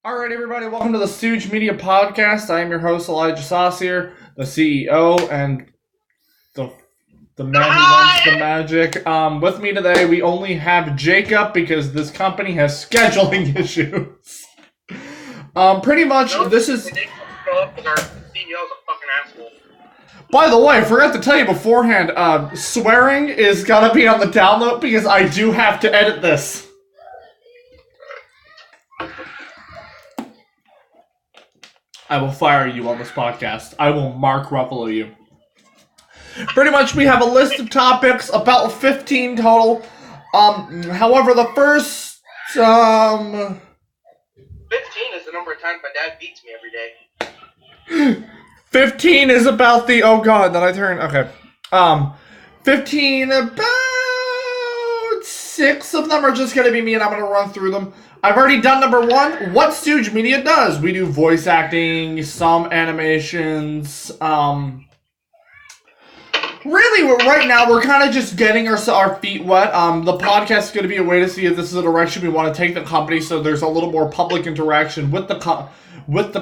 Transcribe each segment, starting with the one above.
Alright, everybody, welcome to the Stooge Media Podcast. I am your host, Elijah Saucier, the CEO, and the man who runs the magic. With me today, we only have Jacob because this company has scheduling issues. Pretty much, this is... By the way, I forgot to tell you beforehand, swearing is gotta be on the download because I do have to edit this. I will fire you on this podcast. I will Mark Ruffalo you. Pretty much, we have a list of topics, about 15 total. However, the first, 15 is the number of times my dad beats me every day. 15 is about the, oh god, that I turned, okay. 15, about 6 of them are just going to be me, and I'm going to run through them. I've already done number 1, what Stooge Media does. We do voice acting, some animations, really, right now, we're kind of just getting our feet wet. The podcast is going to be a way to see if this is a direction we want to take the company, so there's a little more public interaction with the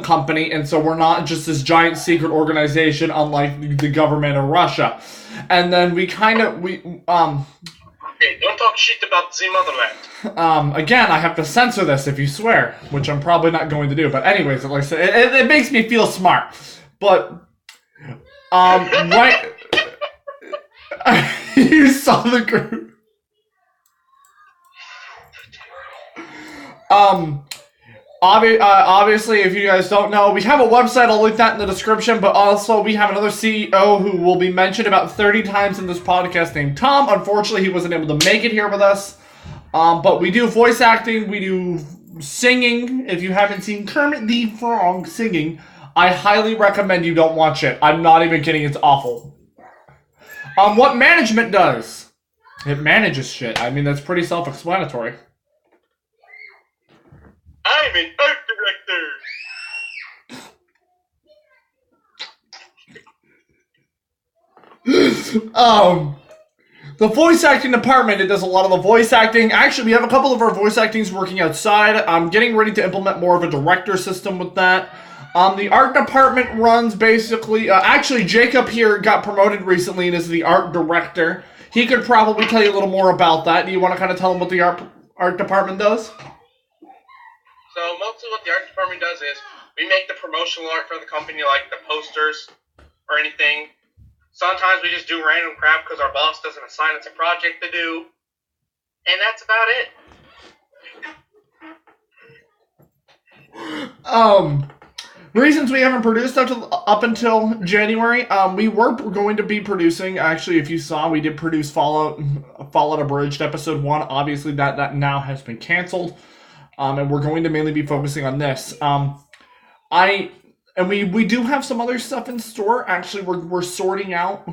company, and so we're not just this giant secret organization unlike the government of Russia. And then we Okay, don't talk shit about the motherland. Again, I have to censor this if you swear, which I'm probably not going to do. But anyways, like I said, it makes me feel smart. But, right... You saw the group. Obviously, if you guys don't know, we have a website. I'll link that in the description. But also, we have another CEO who will be mentioned about 30 times in this podcast named Tom. Unfortunately, he wasn't able to make it here with us. But we do voice acting. We do singing. If you haven't seen Kermit the Frog singing, I highly recommend you don't watch it. I'm not even kidding. It's awful. What management does? It manages shit. I mean, that's pretty self-explanatory. I'm an art director. The voice acting department, it does a lot of the voice acting. Actually, we have a couple of our voice actings working outside. I'm getting ready to implement more of a director system with that. The art department runs basically... actually, Jacob here got promoted recently and is the art director. He could probably tell you a little more about that. Do you want to kind of tell him what the art department does? So, mostly what the art department does is we make the promotional art for the company, like the posters or anything. Sometimes we just do random crap because our boss doesn't assign us a project to do. And that's about it. Reasons we haven't produced up until January, we were going to be producing, actually, if you saw, we did produce Fallout Abridged Episode 1. Obviously, that now has been canceled, and we're going to mainly be focusing on this. We do have some other stuff in store. Actually, we're sorting out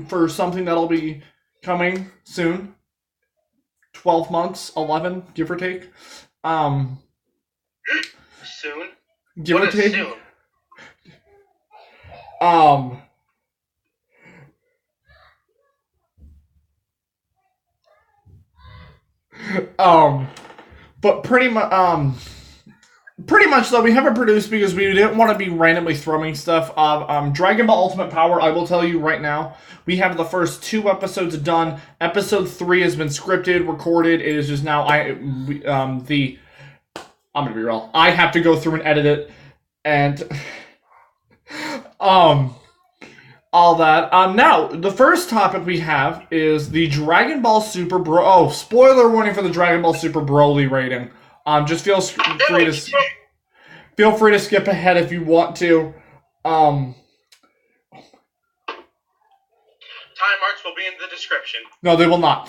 for something that'll be coming soon. 12 months, 11, give or take. Soon? Give what or take. Soon? But pretty much though, we haven't produced because we didn't want to be randomly throwing stuff. Dragon Ball Ultimate Power, I will tell you right now, we have the first 2 episodes done. Episode 3 has been scripted, recorded. It is just now, I'm gonna be real. I have to go through and edit it, and all that. Now, the first topic we have is the Dragon Ball Super Bro... Oh, spoiler warning for the Dragon Ball Super Broly rating. Just feel free to skip ahead if you want to. Time marks will be in the description. No, they will not.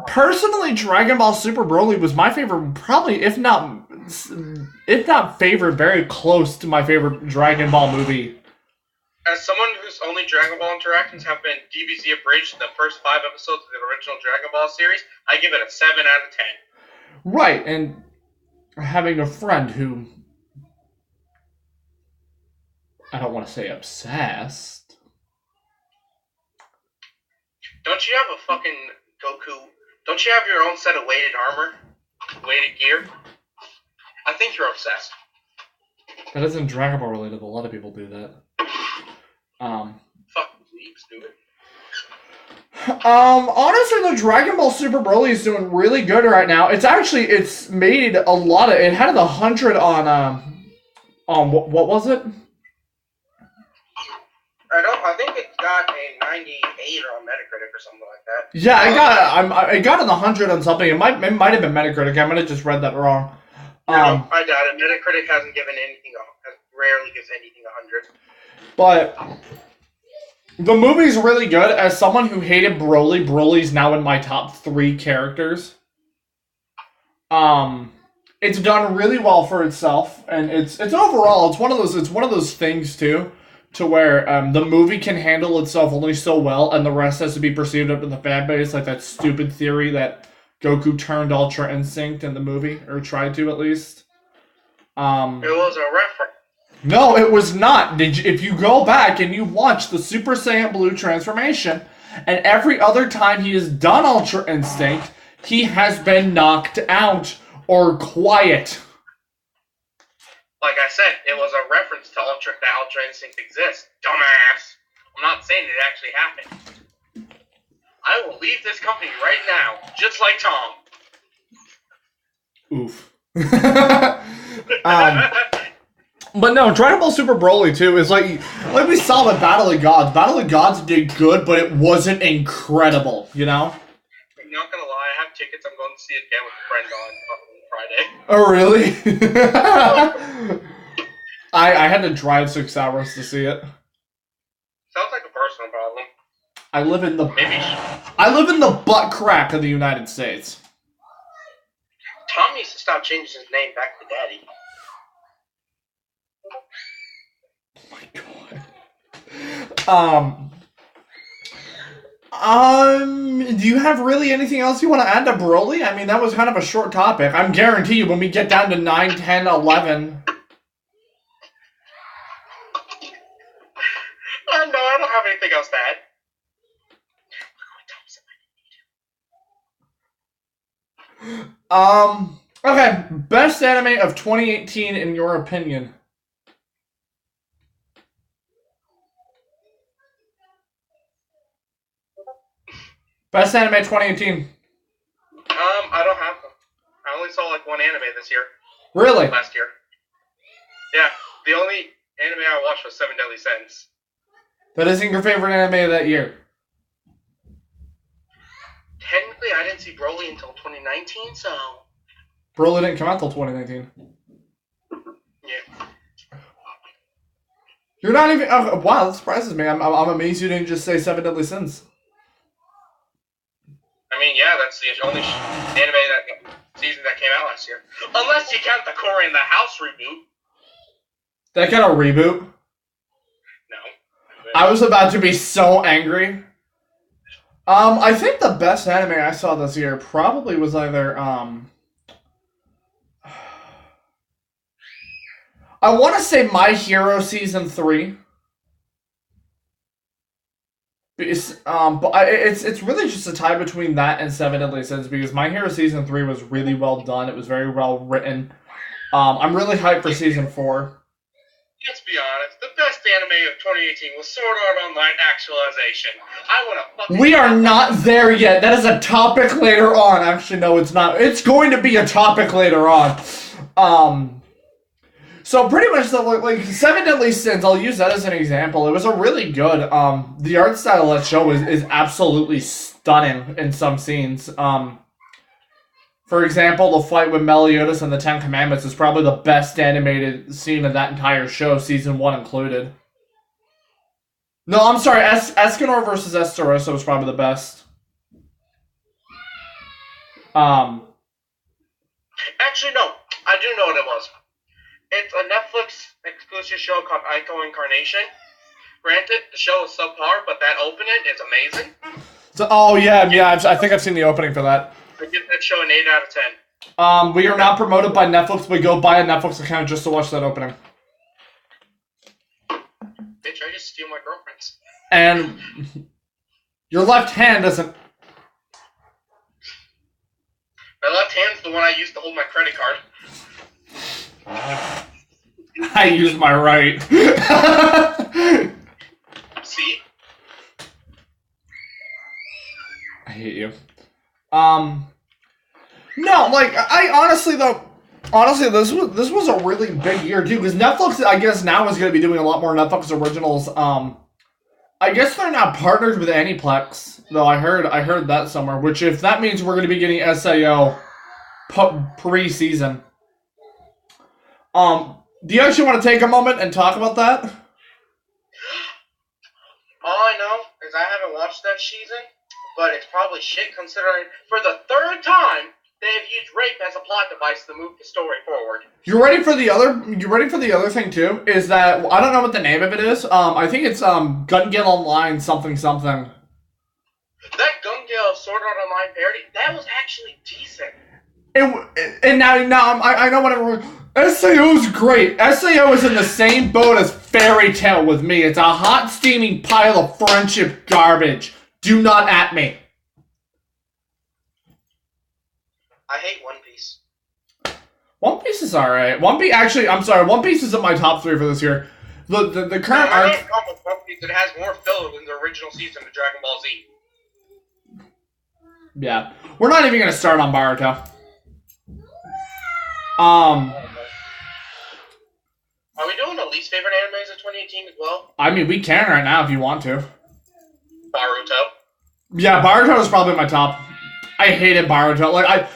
Personally, Dragon Ball Super Broly was my favorite, probably, if not favorite, very close to my favorite Dragon Ball movie. As someone whose only Dragon Ball interactions have been DBZ abridged in the first 5 episodes of the original Dragon Ball series, I give it a 7 out of 10. Right, and having a friend who... I don't want to say obsessed. Don't you have a fucking Goku? Don't you have your own set of weighted armor? Weighted gear? I think you're obsessed. That isn't Dragon Ball related. A lot of people do that. Fuck, leaves do it. Honestly, the Dragon Ball Super Broly is doing really good right now. It's made a lot of. It had 100 on what was it? I think it got a 98 on Metacritic or something like that. Yeah, it got an 100 on something. It might have been Metacritic. I might have just read that wrong. No, I doubt it. Metacritic hasn't given anything. Rarely gives anything 100. But the movie's really good. As someone who hated Broly, Broly's now in my top 3 characters. It's done really well for itself, and it's overall it's one of those things too, to where the movie can handle itself only so well, and the rest has to be perceived up in the fan base, like that stupid theory that Goku turned Ultra Instinct in the movie, or tried to at least. It was a reference. No, it was not. If you go back and you watch the Super Saiyan Blue transformation, and every other time he has done Ultra Instinct, he has been knocked out or quiet. Like I said, it was a reference to that Ultra Instinct exists. Dumbass. I'm not saying it actually happened. I will leave this company right now, just like Tom. Oof. But no, Dragon Ball Super Broly too is like we saw with Battle of Gods. Battle of Gods did good, but it wasn't incredible, you know? I'm not gonna lie, I have tickets. I'm going to see it again with a friend on Friday. Oh, really? I had to drive 6 hours to see it. Sounds like a personal problem. I live in the butt crack of the United States. Tom needs to stop changing his name back to Daddy. Oh my god. Do you have really anything else you want to add to Broly? I mean, that was kind of a short topic. I'm guarantee you when we get down to 9, 10, 11... No, I don't have anything else to add. Okay, best anime of 2018 in your opinion? Best anime 2018. I don't have them. I only saw like one anime this year. Really? Last year. Yeah, the only anime I watched was Seven Deadly Sins. That isn't your favorite anime of that year? Technically, I didn't see Broly until 2019, so... Broly didn't come out until 2019. Yeah. You're not even... Oh, wow, that surprises me. I'm amazed you didn't just say Seven Deadly Sins. I mean, yeah, that's the only anime season that came out last year. Unless you count the Cory in the House reboot. That kind of reboot? No. I was about to be so angry. I think the best anime I saw this year probably was either, I want to say My Hero Season 3. But it's really just a tie between that and Seven Deadly Sins, because My Hero Season 3 was really well done. It was very well written. I'm really hyped for Season 4. Let's be honest, the best anime of 2018 was Sword Art Online Actualization. I want to fucking... We are not there yet. That is a topic later on. Actually, no, it's not. It's going to be a topic later on. So pretty much, like Seven Deadly Sins, I'll use that as an example. It was a really good, the art style of that show is absolutely stunning in some scenes. For example, the fight with Meliodas and the Ten Commandments is probably the best animated scene of that entire show, Season 1 included. No, I'm sorry, Escanor versus Estarossa was probably the best. Actually, no. I do know what it was. It's a Netflix exclusive show called Ico Incarnation. Granted, the show is subpar, but that opening is amazing. So, oh, yeah, I think I've seen the opening for that. I give that show an 8 out of 10. We are not promoted by Netflix, but go buy a Netflix account just to watch that opening. Bitch, I just steal my girlfriend's. And your left hand doesn't... My left hand's the one I use to hold my credit card. I used my right. See? I hate you. No, like, honestly, this was a really big year, too, because Netflix, I guess, now is going to be doing a lot more Netflix originals. I guess they're not partnered with Aniplex, though I heard that somewhere, which if that means we're going to be getting SAO pre-season. Do you actually want to take a moment and talk about that? All I know is I haven't watched that season, but it's probably shit considering for the third time they've used rape as a plot device to move the story forward. You ready for the other thing too? Is that I don't know what the name of it is. I think it's Gun Gale Online something. That Gun Gale Sword Art Online parody, that was actually decent. And now I know what everyone. SAO's great. SAO is in the same boat as Fairy Tail with me. It's a hot, steaming pile of friendship garbage. Do not at me. I hate One Piece. One Piece is alright. One Piece isn't my top 3 for this year. The current arc. One Piece, it has more filler than the original season of Dragon Ball Z. Yeah. We're not even going to start on Boruto. Are we doing the least favorite animes of 2018 as well? I mean, we can right now if you want to. Boruto. Yeah, Boruto is probably my top. I hated Boruto. Like,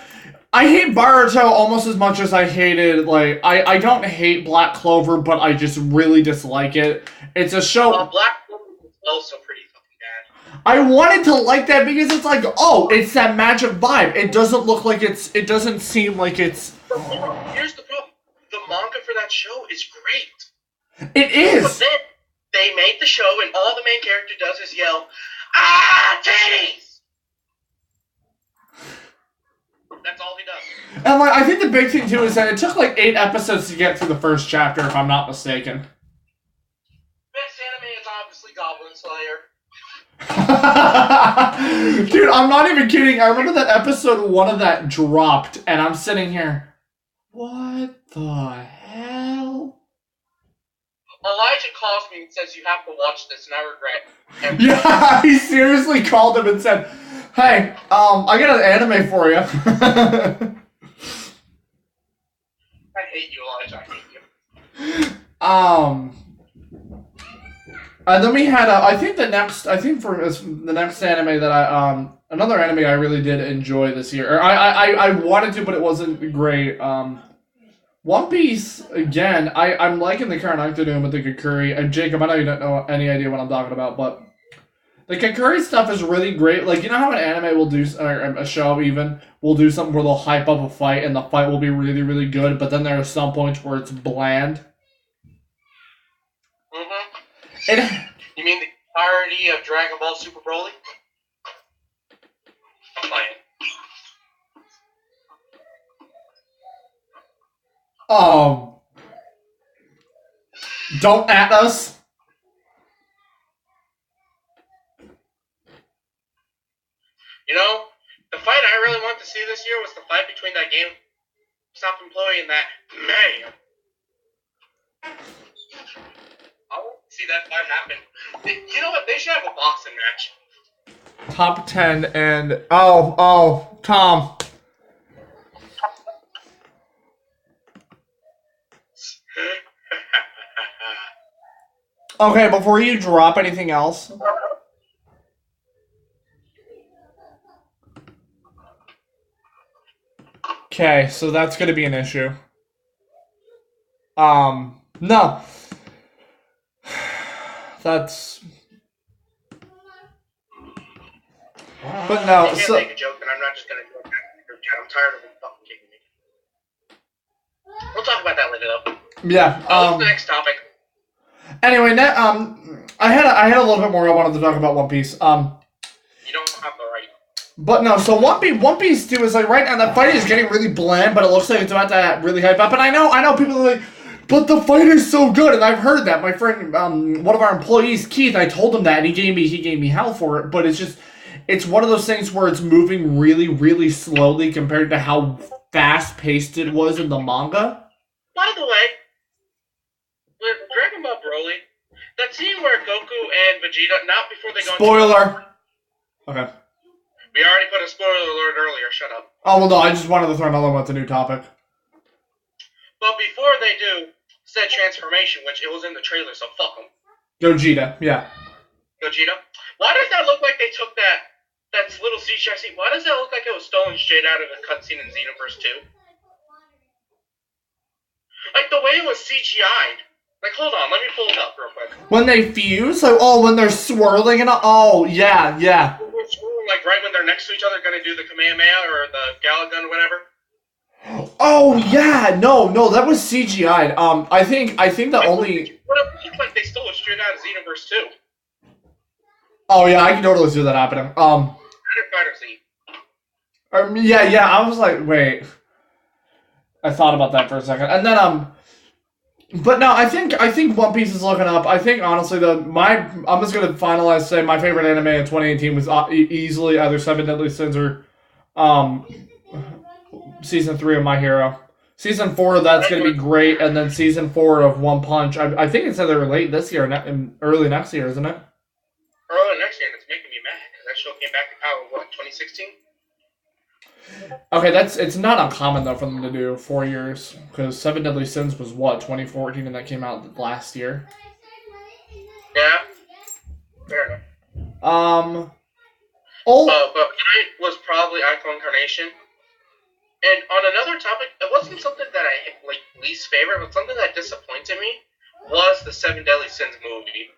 I hate Boruto almost as much as I hated, like, I don't hate Black Clover, but I just really dislike it. It's a show... Black Clover is also pretty fucking bad. I wanted to like that because it's like, oh, it's that magic vibe. It doesn't look like it doesn't seem like it's... Here's the problem. The manga for that show is great. It is. But then they made the show and all the main character does is yell, "Ah, titties!" That's all he does. And like, I think the big thing too is that it took like 8 episodes to get through the first chapter, if I'm not mistaken. Best anime is obviously Goblin Slayer. Dude, I'm not even kidding. I remember that episode 1 of that dropped, and I'm sitting here. What the hell? Elijah calls me and says, "You have to watch this," and I regret everything. Yeah, he seriously called him and said, "Hey, I got an anime for you." I hate you, Elijah. I hate you. And then we had, for the next anime that another anime I really did enjoy this year, or I wanted to, but it wasn't great. One Piece, again, I'm liking the current arc they're doing with the Kakuri. And Jacob, I know you don't know any idea what I'm talking about, but the Kakuri stuff is really great. Like, you know how an anime will do, or a show even, will do something where they'll hype up a fight, and the fight will be really, really good, but then there are some points where it's bland. Mm-hmm. You mean the entirety of Dragon Ball Super Broly? I'm playing. Don't at us. You know, the fight I really wanted to see this year was the fight between that GameStop employee and that man. I want to see that fight happen. You know what? They should have a boxing match. Top 10 and... Oh, Tom. Okay, before you drop anything else... Okay, so that's going to be an issue. No. That's... But no, you can't make a joke, and I'm not just going to do it. I'm tired of them fucking kicking me. We'll talk about that later, though. Yeah. What's the next topic? Anyway, I had a little bit more I wanted to talk about One Piece. You don't have the right. But no, so One Piece too is like right now that fight is getting really bland, but it looks like it's about to really hype up. And I know people are like, but the fight is so good, and I've heard that. My friend, one of our employees, Keith, I told him that, and he gave me hell for it. But it's one of those things where it's moving really, really slowly compared to how fast paced it was in the manga. By the way, with Dragon Ball Broly, that scene where Goku and Vegeta, not before they go Spoiler! Okay. We already put a spoiler alert earlier, shut up. Oh, well, no, I just wanted to throw another one with a new topic. But before they do said transformation, which it was in the trailer, so fuck them. Gogeta, yeah. Gogeta? Why does that look like they took that little CGI scene? Why does that look like it was stolen straight out of a cutscene in Xenoverse 2? Like, the way it was CGI'd. Like, hold on, let me pull it up real quick. When they fuse? Like, when they're swirling and oh, yeah. Like, right when they're next to each other, gonna do the Kamehameha or the Galagun or whatever. Oh, yeah, no, that was CGI'd. I think the only... What it looked like they stole it straight out of Xenoverse 2. Oh, yeah, I can totally see that happening. Fighter Z. Yeah, I was like, wait. I thought about that for a second. And then, but no, I think One Piece is looking up. I think, honestly, I'm just going to finalize, say my favorite anime in 2018 was easily either Seven Deadly Sins or, Season 3 of My Hero. Season 4 of that's going to be great, and then Season 4 of One Punch. I think it's either late this year or early next year, isn't it? Early next year, and it's making me mad, because that show came back in power, 2016? Okay, it's not uncommon, though, for them to do 4 years, because Seven Deadly Sins was, 2014, and that came out last year. Yeah. Fair enough. But mine was probably Icon Carnation. And on another topic, it wasn't something that I, least favorite, but something that disappointed me was the Seven Deadly Sins movie.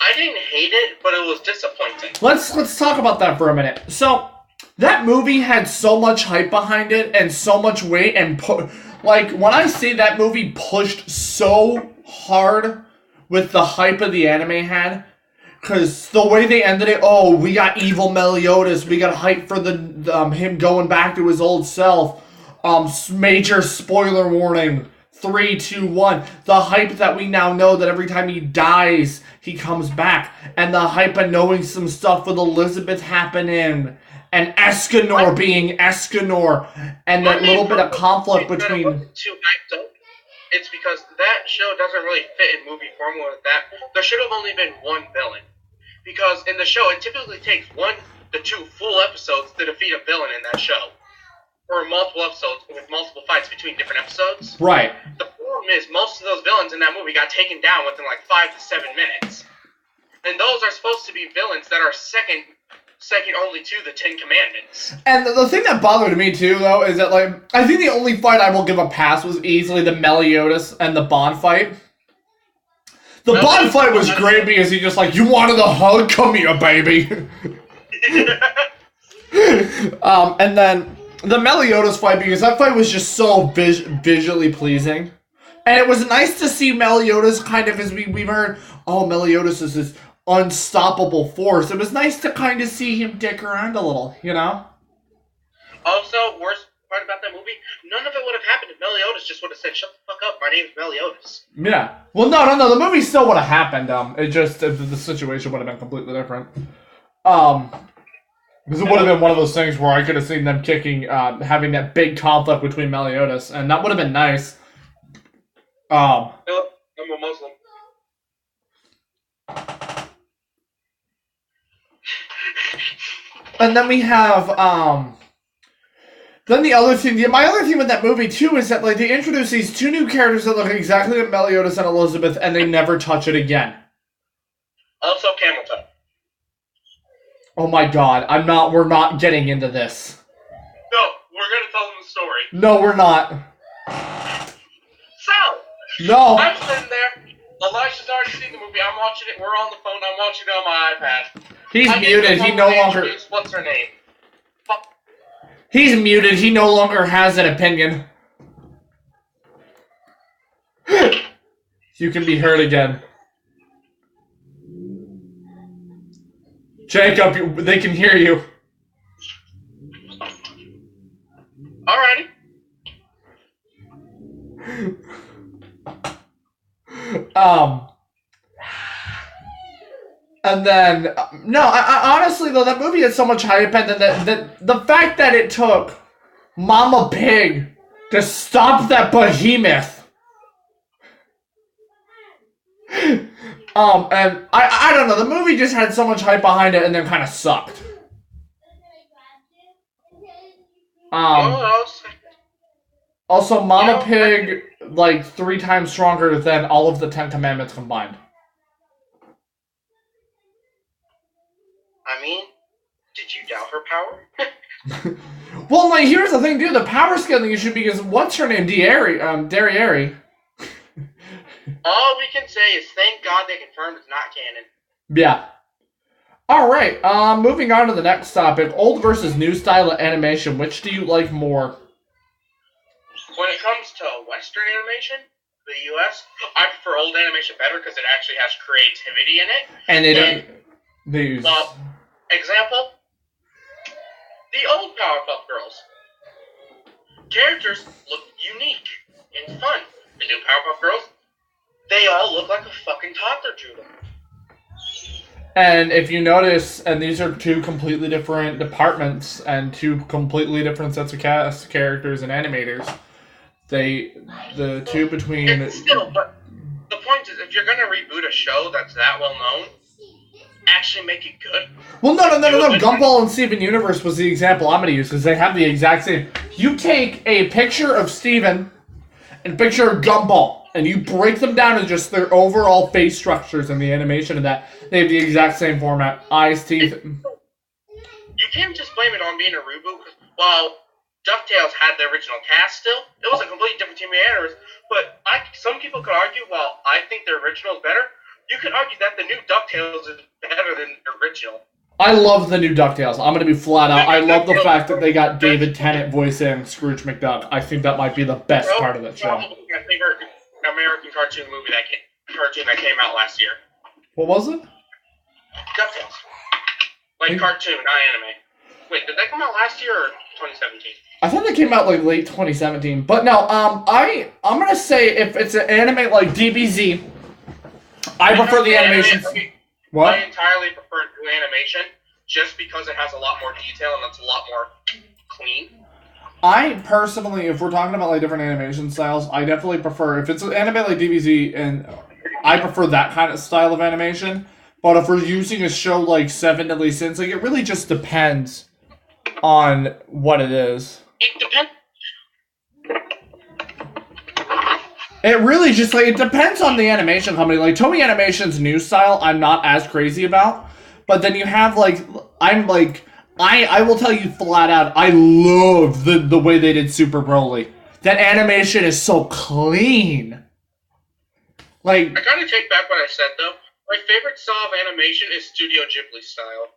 I didn't hate it, but it was disappointing. Let's talk about that for a minute. So, that movie had so much hype behind it and so much weight and when I say that movie pushed so hard with the hype of the anime had, because the way they ended it, we got evil Meliodas, we got hype for the him going back to his old self. Major spoiler warning. 3, 2, 1. The hype that we now know that every time he dies, he comes back. And the hype of knowing some stuff with Elizabeth happening. And Escanor being Escanor. And that little bit of conflict between... Too hyped up. It's because that show doesn't really fit in movie formula with that. There should have only been one villain. Because in the show, it typically takes 1 to 2 full episodes to defeat a villain in that show. Or multiple episodes with multiple fights between different episodes. Right. The problem is most of those villains in that movie got taken down within 5 to 7 minutes. And those are supposed to be villains that are second only to the 10 Commandments. And the thing that bothered me too, though, is that I think the only fight I will give a pass was easily the Meliodas and the Bond fight. The Bond fight was great because he just you wanted a hug? Come here, baby. And then the Meliodas fight, because that fight was just so visually pleasing. And it was nice to see Meliodas kind of, as we've heard, Meliodas is this unstoppable force. It was nice to kind of see him dick around a little, you know? Also, worst part about that movie, none of it would have happened if Meliodas just would have said, "Shut the fuck up, my name's Meliodas." Yeah. Well, no, the movie still would have happened. It just, the situation would have been completely different. Because it would have been one of those things where I could have seen them having that big conflict between Meliodas, and that would have been nice. I'm a Muslim. And then we have, then my other thing with that movie, too, is that, they introduce these 2 new characters that look exactly like Meliodas and Elizabeth, and they never touch it again. Also, Camel Toe. Oh my god, we're not getting into this. No, we're gonna tell them the story. No, we're not. So! No! I'm sitting there, Elijah's already seen the movie, I'm watching it, we're on the phone, I'm watching it on my iPad. He's muted, he no longer... What's her name? Fuck. He's muted, he no longer has an opinion. You can be heard again. Jacob, they can hear you. Alrighty. And then, no, I honestly, though, that movie had so much hype, and then the fact that it took Mama Pig Just stop that behemoth. And I don't know, the movie just had so much hype behind it and then kind of sucked. Also, Mama Pig, like, 3 times stronger than all of the 10 Commandments combined. I mean, did you doubt her power? Well, like, here's the thing, dude. The power scaling issue because what's her name? Derriere. All we can say is thank God they confirmed it's not canon. Yeah. Alright, moving on to the next topic. Old versus new style of animation. Which do you like more? When it comes to Western animation, the US, I prefer old animation better because it actually has creativity in it. And they don't... They use... Example, the old Powerpuff Girls. Characters look unique and fun. The new Powerpuff Girls, they all look like a fucking toddler to them. And if you notice, and these are 2 completely different departments and 2 completely different sets of cast characters and animators. The 2 between... It's still, but the point is, if you're going to reboot a show that's that well known, actually make it good. Well, no. Gumball and Steven Universe was the example I'm going to use because they have the exact same... You take a picture of Steven and a picture of Gumball, and you break them down to just their overall face structures and the animation of that. They have the exact same format. Eyes, teeth... You can't just blame it on being a reboot. While DuckTales had the original cast still, it was a completely different team of animators. But some people could argue, while I think the original is better, you could argue that the new DuckTales is better than the original. I love the new DuckTales. I'm going to be flat out. I love the fact that they got David Tennant voicing Scrooge McDuck. I think that might be the best part of that show. Probably my favorite American cartoon movie that came out last year. What was it? DuckTales. Like cartoon, not anime. Wait, did that come out last year or 2017? I thought they came out like late 2017. But no, I'm going to say if it's an anime like DBZ, I prefer the animations. What? I entirely prefer new animation just because it has a lot more detail and it's a lot more clean. I personally, if we're talking about like different animation styles, I definitely prefer, if it's an anime like DBZ, and I prefer that kind of style of animation. But if we're using a show like Seven Deadly Sins, like it really just depends on what it is. It depends. It really just, like, it depends on the animation company. Like, Toei Animation's new style, I'm not as crazy about. But then you have, like, I will tell you flat out, I love the way they did Super Broly. That animation is so clean. Like... I kind of take back what I said, though. My favorite style of animation is Studio Ghibli style.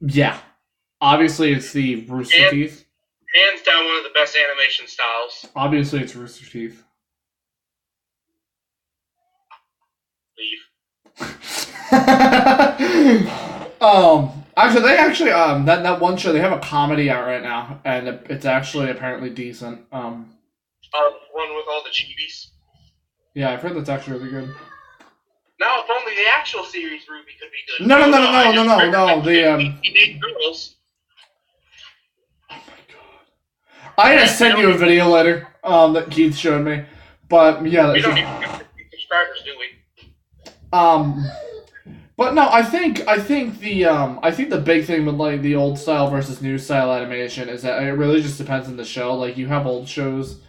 Yeah. Obviously, it's the Rooster Teeth. Hands down, one of the best animation styles. Obviously, it's Rooster Teeth. Leave. Actually, that one show, they have a comedy out right now, and it's actually apparently decent. One with all the chibis. Yeah, I've heard that's actually really good. Now, if only the actual series Ruby could be good. No. The Teenage Girls. Oh my god! I'm gonna send you a video later. That Keith showed me, but yeah. We don't even get 50 subscribers, do we? But no, I think the big thing with like the old style versus new style animation is that it really just depends on the show. Like you have old shows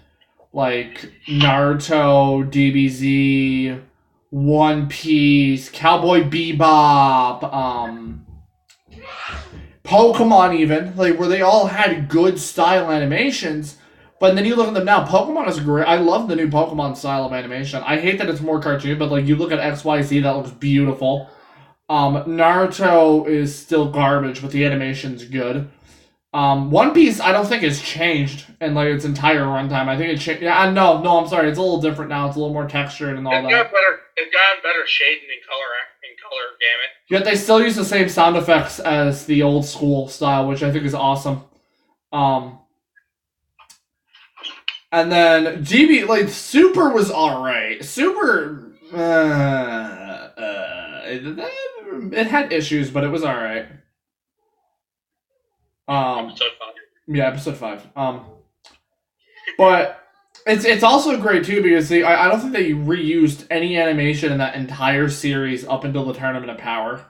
like Naruto, DBZ, One Piece, Cowboy Bebop, Pokemon even, like where they all had good style animations. But then you look at them now, Pokemon is great. I love the new Pokemon style of animation. I hate that it's more cartoon, but like you look at XYZ, that looks beautiful. Naruto is still garbage, but the animation's good. One Piece, I don't think has changed in like its entire runtime. I think it changed. Yeah, no, I'm sorry. It's a little different now. It's a little more textured and all that. It's gotten better shading and color gamut. Yet they still use the same sound effects as the old school style, which I think is awesome. And then GB, like, Super was alright. Super, it had issues, but it was alright. Episode 5. Yeah, episode 5. But it's also great too because I don't think they reused any animation in that entire series up until the Tournament of Power.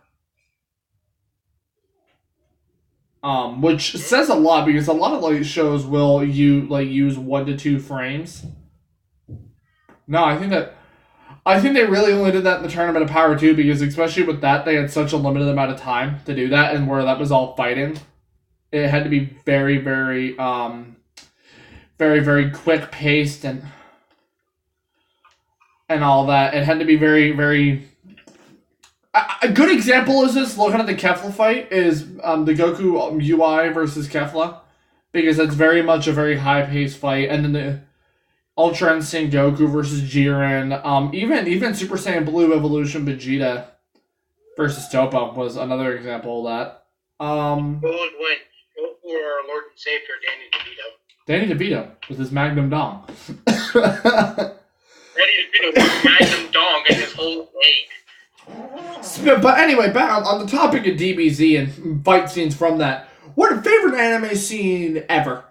Which says a lot because a lot of like shows will use 1 to 2 frames. No, I think they really only did that in the Tournament of Power too because especially with that they had such a limited amount of time to do that and where that was all fighting, it had to be very very very very quick paced and all that. It had to be very very. A good example is this, looking at the Kefla fight, is the Goku UI versus Kefla. Because that's very much a very high-paced fight. And then the Ultra Instinct Goku versus Jiren. Even Super Saiyan Blue Evolution Vegeta versus Toppo was another example of that. Who would win? Goku or Lord and Savior Danny DeVito? Danny DeVito with his Magnum Dong. Danny DeVito with his Magnum Dong and his whole egg. But anyway, back on the topic of DBZ and fight scenes from that. What a favorite anime scene ever?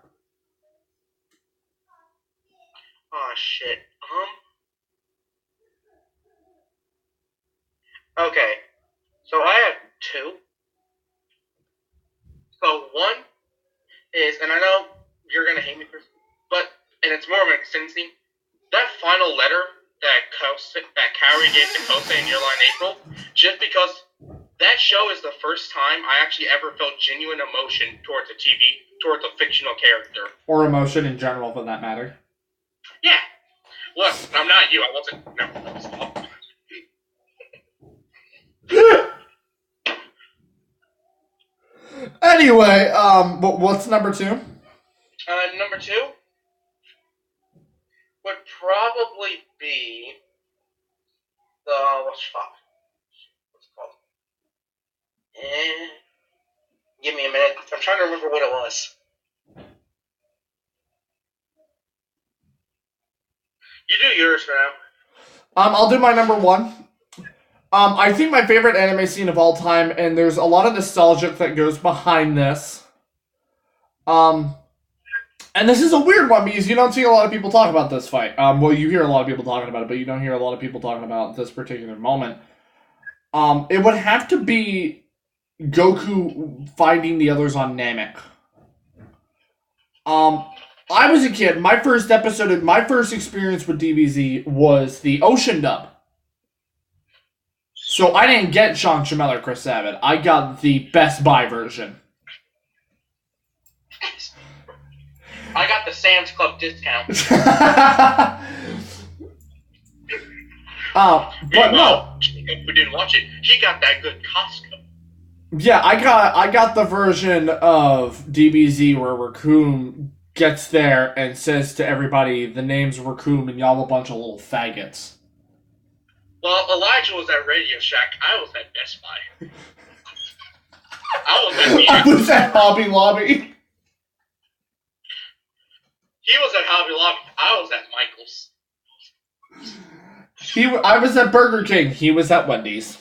Oh shit. Okay. So I have 2. So one is, and I know you're gonna hate me for, and it's more of an extended scene. That final letter that Kaori gave to Kosei in Year Line April, just because that show is the first time I actually ever felt genuine emotion towards towards a fictional character. Or emotion in general, for that matter. Yeah. Look, I'm not you. I wasn't. Never. Stop. Anyway, what's number 2? Number 2 would probably be what's it called? Give me a minute. I'm trying to remember what it was. You do yours for now. I'll do my number 1. I think my favorite anime scene of all time, and there's a lot of nostalgia that goes behind this. And this is a weird one because you don't see a lot of people talk about this fight. Well, you hear a lot of people talking about it, but you don't hear a lot of people talking about this particular moment. It would have to be Goku finding the others on Namek. I was a kid. My first experience with DBZ was the Ocean dub. So I didn't get Sean Chamel or Chris Sabat. I got the Best Buy version. I got the Sam's Club discount. But no. If we didn't watch it, he got that good Costco. Yeah, I got the version of DBZ where Raccoon gets there and says to everybody, the name's Raccoon and y'all a bunch of little faggots. Well, Elijah was at Radio Shack. I was at Best Buy. I was at Hobby Lobby. He was at Hobby Lobby. I was at Michael's. I was at Burger King. He was at Wendy's.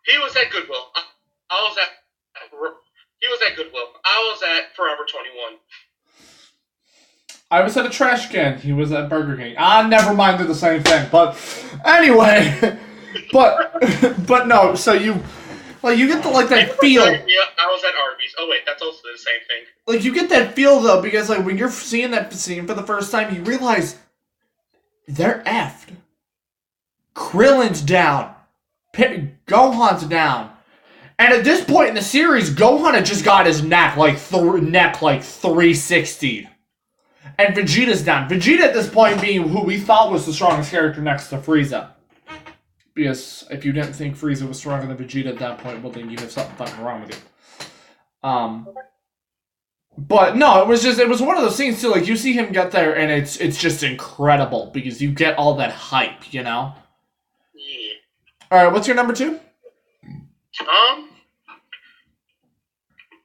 He was at Goodwill. He was at Goodwill. I was at Forever 21. I was at a trash can. He was at Burger King. Never mind. They're the same thing. But anyway, but no. So you get that feel. Yeah, I was at Arby's. Oh wait, that's also the same thing. Like you get that feel though, because like when you're seeing that scene for the first time, you realize they're effed. Krillin's down. Gohan's down. And at this point in the series, Gohan had just got his neck like 360. And Vegeta's down. Vegeta at this point being who we thought was the strongest character next to Frieza. Because if you didn't think Frieza was stronger than Vegeta at that point, well then you have something fucking wrong with you. But no, it was one of those scenes too, like you see him get there and it's just incredible because you get all that hype, you know? Yeah. Alright, what's your number 2?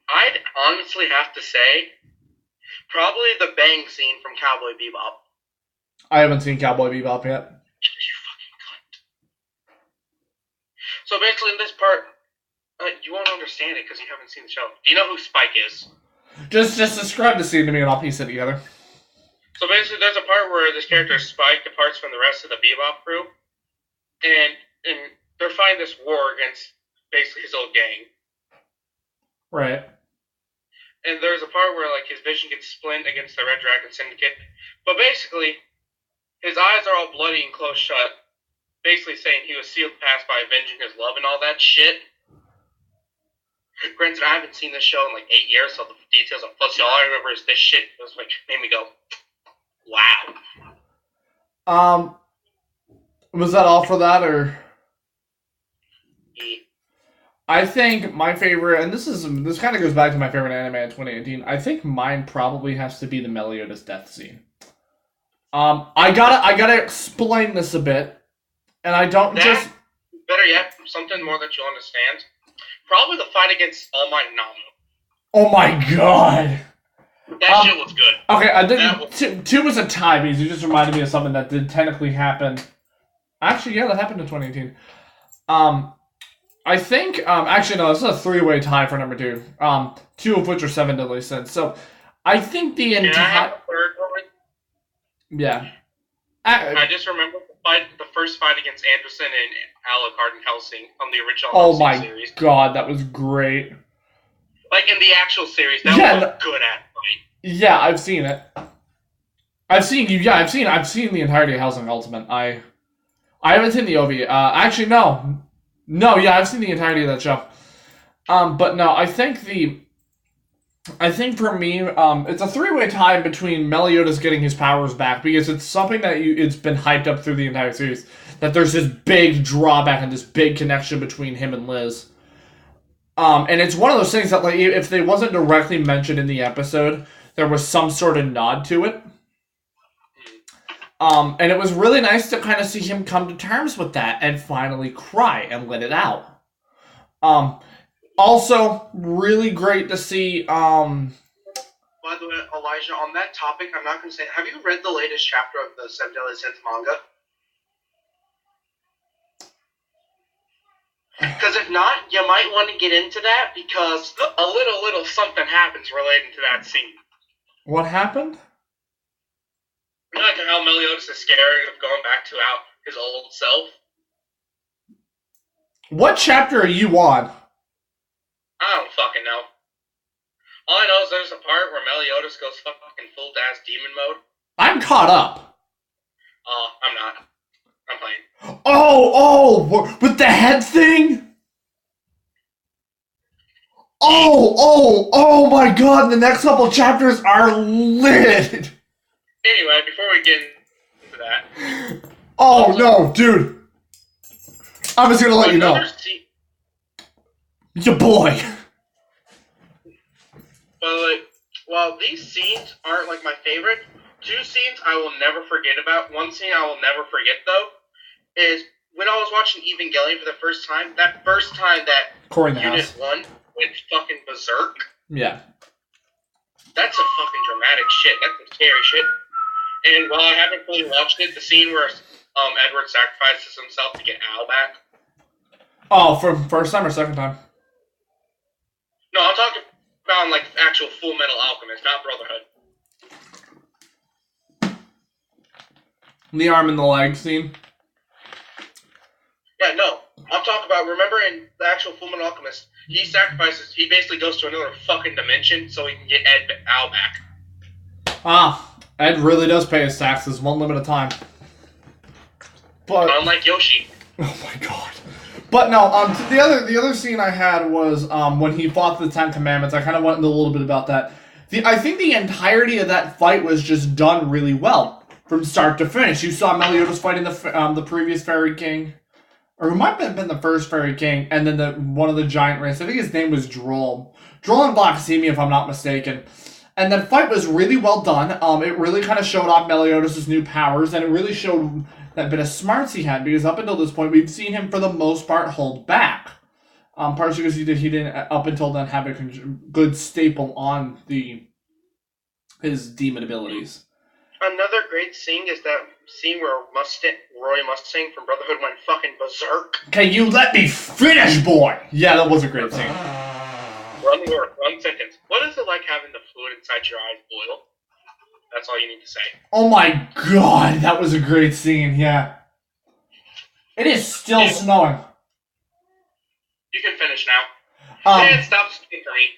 I'd honestly have to say probably the bang scene from Cowboy Bebop. I haven't seen Cowboy Bebop yet. You fucking cunt. So basically in this part, you won't understand it because you haven't seen the show. Do you know who Spike is? Just describe the scene to me and I'll piece it together. So basically, there's a part where this character Spike departs from the rest of the Bebop crew, and they're fighting this war against basically his old gang. Right. And there's a part where like his vision gets split against the Red Dragon Syndicate, but basically, his eyes are all bloody and closed shut, basically saying he was sealed past by avenging his love and all that shit. Granted, I haven't seen this show in like 8 years, so the details are fuzzy. All I remember is this shit was like made me go, wow. Was that all for that, or? Yeah. I think my favorite, and this kind of goes back to my favorite anime in 2018. I think mine probably has to be the Meliodas death scene. I gotta explain this a bit, and I don't just. Better yet, something more that you'll understand. Probably the fight against All Might Namu. Oh my god. That shit was good. Okay, I didn't. Two was a tie because you just reminded me of something that did technically happen. Actually, yeah, that happened in 2018. I think. Actually, no, this is a 3-way tie for number 2. 2 of which are 7 Deadly Sins. So, I think the entire. I have a third one. Yeah. I just remember the first fight against Anderson and Alucard and Helsing on the original series. Oh my god, that was great. Like in the actual series, that was good at fight. Yeah, I've seen it. I've seen the entirety of Helsing Ultimate. I haven't seen the OVA. Actually, no. No, yeah, I've seen the entirety of that show. But no, I think for me, it's a 3-way tie between Meliodas getting his powers back, because it's something that it's been hyped up through the entire series, that there's this big drawback and this big connection between him and Liz. And it's one of those things that, like, if they wasn't directly mentioned in the episode, there was some sort of nod to it. And it was really nice to kind of see him come to terms with that and finally cry and let it out. Also, really great to see. By the way, Elijah, on that topic, I'm not going to say. Have you read the latest chapter of the 7 Deadly Sins manga? Because if not, you might want to get into that, because a little something happens relating to that scene. What happened? You know, like how Meliodas is scared of going back to his old self? What chapter are you on? I don't fucking know. All I know is there's a part where Meliodas goes fucking full-ass demon mode. I'm caught up. I'm not. I'm playing. Oh, with the head thing? Oh my god, the next couple chapters are lit! Anyway, before we get into that... Oh, no, dude. I was gonna let you know. Your boy. By the way, while these scenes aren't, like, my favorite, 2 scenes I will never forget about. One scene I will never forget, though, is when I was watching Evangelion for the first time, that Unit 1 went fucking berserk. Yeah. That's a fucking dramatic shit. That's some scary shit. And while I haven't fully watched it, the scene where Edward sacrifices himself to get Al back. Oh, for first time or second time? No, I'm talking about like actual Full Metal Alchemist, not Brotherhood. The arm and the leg scene? Yeah, no. I'm talking about, remember in the actual Full Metal Alchemist, he basically goes to another fucking dimension so he can get Al back. Ed really does pay his taxes one limited time. But unlike Yoshi. Oh my god. But no, the other scene I had was when he fought the 10 Commandments. I kind of went into a little bit about that. I think the entirety of that fight was just done really well from start to finish. You saw Meliodas fighting the previous Fairy King, or it might have been the first Fairy King, and then one of the giant race. I think his name was Droll. Droll and Blacksemia, if I'm not mistaken. And that fight was really well done. It really kind of showed off Meliodas' new powers, and it really showed that bit of smarts he had, because up until this point, we've seen him, for the most part, hold back. Partially because he didn't, up until then, have a good staple on his demon abilities. Another great scene is that scene where Roy Mustang from Brotherhood went fucking berserk. Okay, you let me finish, boy! Yeah, that was a great scene. Roy One sentence. What is it like having the fluid inside your eyes boil? That's all you need to say. Oh my god, that was a great scene, yeah. It is still snowing. You can finish now. And stop speaking for me.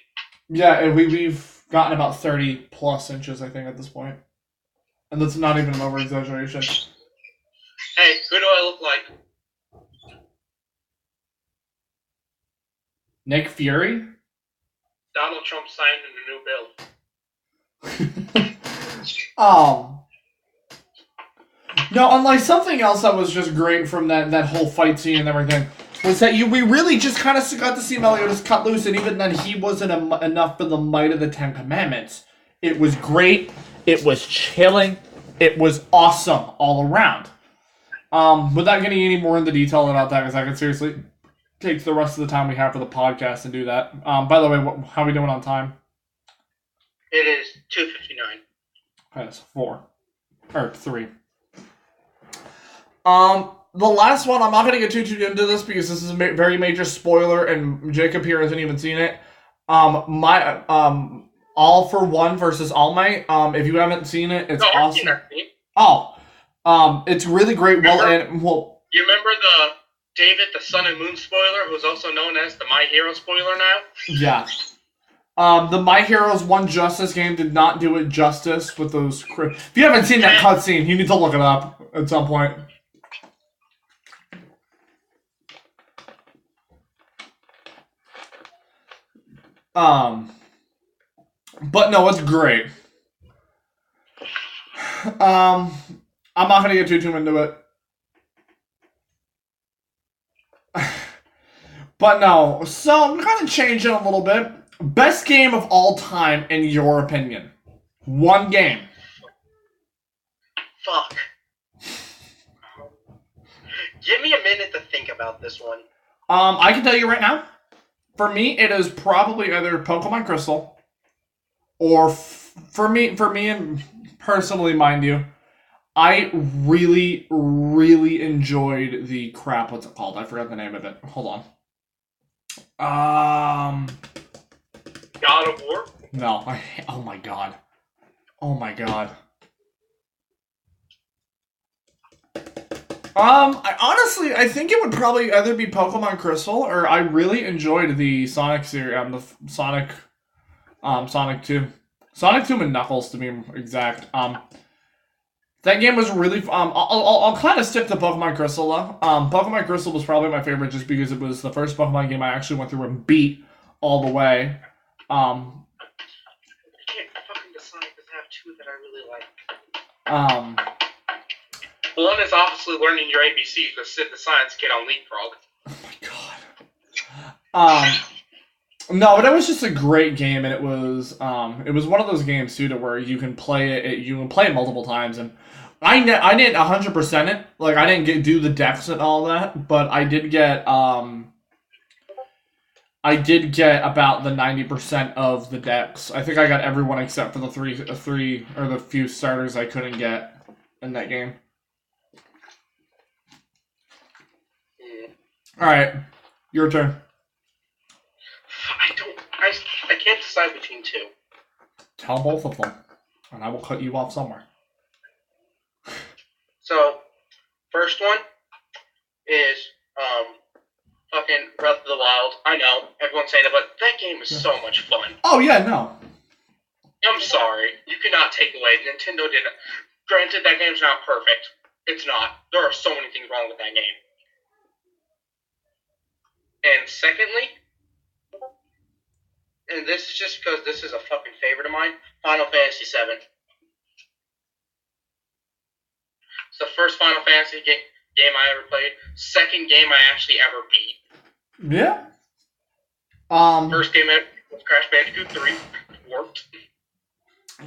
Yeah, we've gotten about 30 plus inches, I think, at this point. And that's not even an over-exaggeration. Hey, who do I look like? Nick Fury? Donald Trump signed in a new bill. No, unlike something else that was just great from that whole fight scene and everything, was that we really just kind of got to see Meliodas cut loose, and even then he wasn't enough for the might of the Ten Commandments. It was great, it was chilling, it was awesome all around. Without getting any more into detail about that, because I could seriously take the rest of the time we have for the podcast and do that. By the way, how are we doing on time? It is 2:59. Okay, that's 4. Or 3. The last one, I'm not going to get too into this because this is a very major spoiler and Jacob here hasn't even seen it. All for One versus All Might. If you haven't seen it, it's awesome. It's really great. You remember the David the Sun and Moon spoiler, who's also known as the My Hero spoiler now? Yeah. The My Heroes One Justice game did not do it justice with those... If you haven't seen that cutscene, you need to look it up at some point. But no, it's great. I'm not gonna get too into it. But no, so I'm kind of changing a little bit. Best game of all time, in your opinion? One game. Fuck. Give me a minute to think about this one. I can tell you right now. For me, it is probably either Pokemon Crystal, or for me and personally, mind you, I really, really enjoyed the crap. What's it called? I forgot the name of it. Hold on. God of War? No. Oh my god. Oh my god. I think it would probably either be Pokemon Crystal, or I really enjoyed the Sonic series, Sonic 2. Sonic 2 and Knuckles, to be exact. That game was really... I'll kind of stick to Pokemon Crystal, though. Pokemon Crystal was probably my favorite just because it was the first Pokemon game I actually went through and beat all the way. I can't fucking decide because I have two that I really like. One is obviously learning your ABCs with Sid the Science Kid on Leapfrog. Oh my god. No, but it was just a great game, and it was one of those games too to where you can play it multiple times, and I didn't 100% it. Like I didn't do the decks and all that, but I did get about the 90% of the decks. I think I got everyone except for the three or the few starters I couldn't get in that game. All right, your turn. I can't decide between two. Tell both of them, and I will cut you off somewhere. So, first one is fucking Breath of the Wild. I know everyone's saying it, but that game is so much fun. Oh yeah, no. I'm sorry, you cannot take away. Nintendo did it. Granted, that game's not perfect. It's not. There are so many things wrong with that game. And secondly, and this is just because this is a fucking favorite of mine, Final Fantasy VII. It's the first Final Fantasy game I ever played. Second game I actually ever beat. Yeah. First game ever was Crash Bandicoot 3. Worked.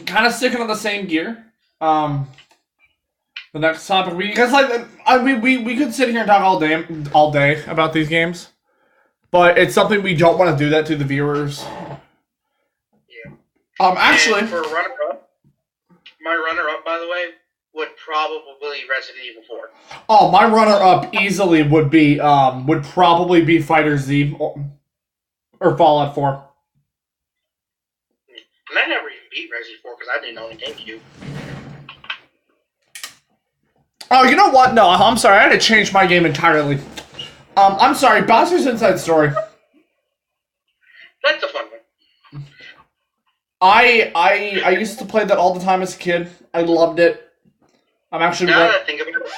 Kind of sticking on the same gear. The next topic, we could sit here and talk all day about these games. But it's something we don't want to do that to the viewers. Yeah. Actually, and for runner-up, my runner-up, by the way, would probably Resident Evil 4. Oh, my runner-up easily would probably be Fighter Z or Fallout 4. And I never even beat Resi 4 because I didn't own a GameCube. Oh, you know what? No, I'm sorry. I had to change my game entirely. I'm sorry. Bowser's Inside Story. That's a fun one. I used to play that all the time as a kid. I loved it. I'm actually... Now that I think about it,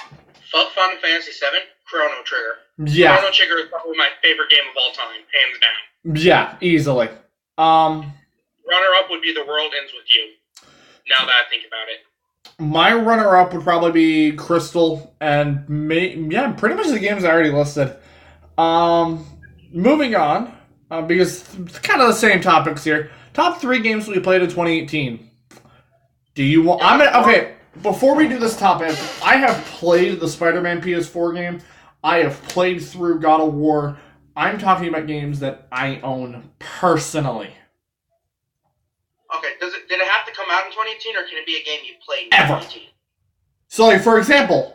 fuck Final Fantasy VII, Chrono Trigger. Yeah. Chrono Trigger is probably my favorite game of all time, hands down. Yeah, easily. Runner-up would be The World Ends With You, now that I think about it. My runner-up would probably be Crystal, and pretty much the games I already listed. Moving on, because it's kind of the same topics here. Top 3 games we played in 2018. Do you want... Okay, before we do this topic, I have played the Spider-Man PS4 game. I have played through God of War. I'm talking about games that I own personally. Okay, did it have to come out in 2018, or can it be a game you played in Ever. 2018? So, like, for example,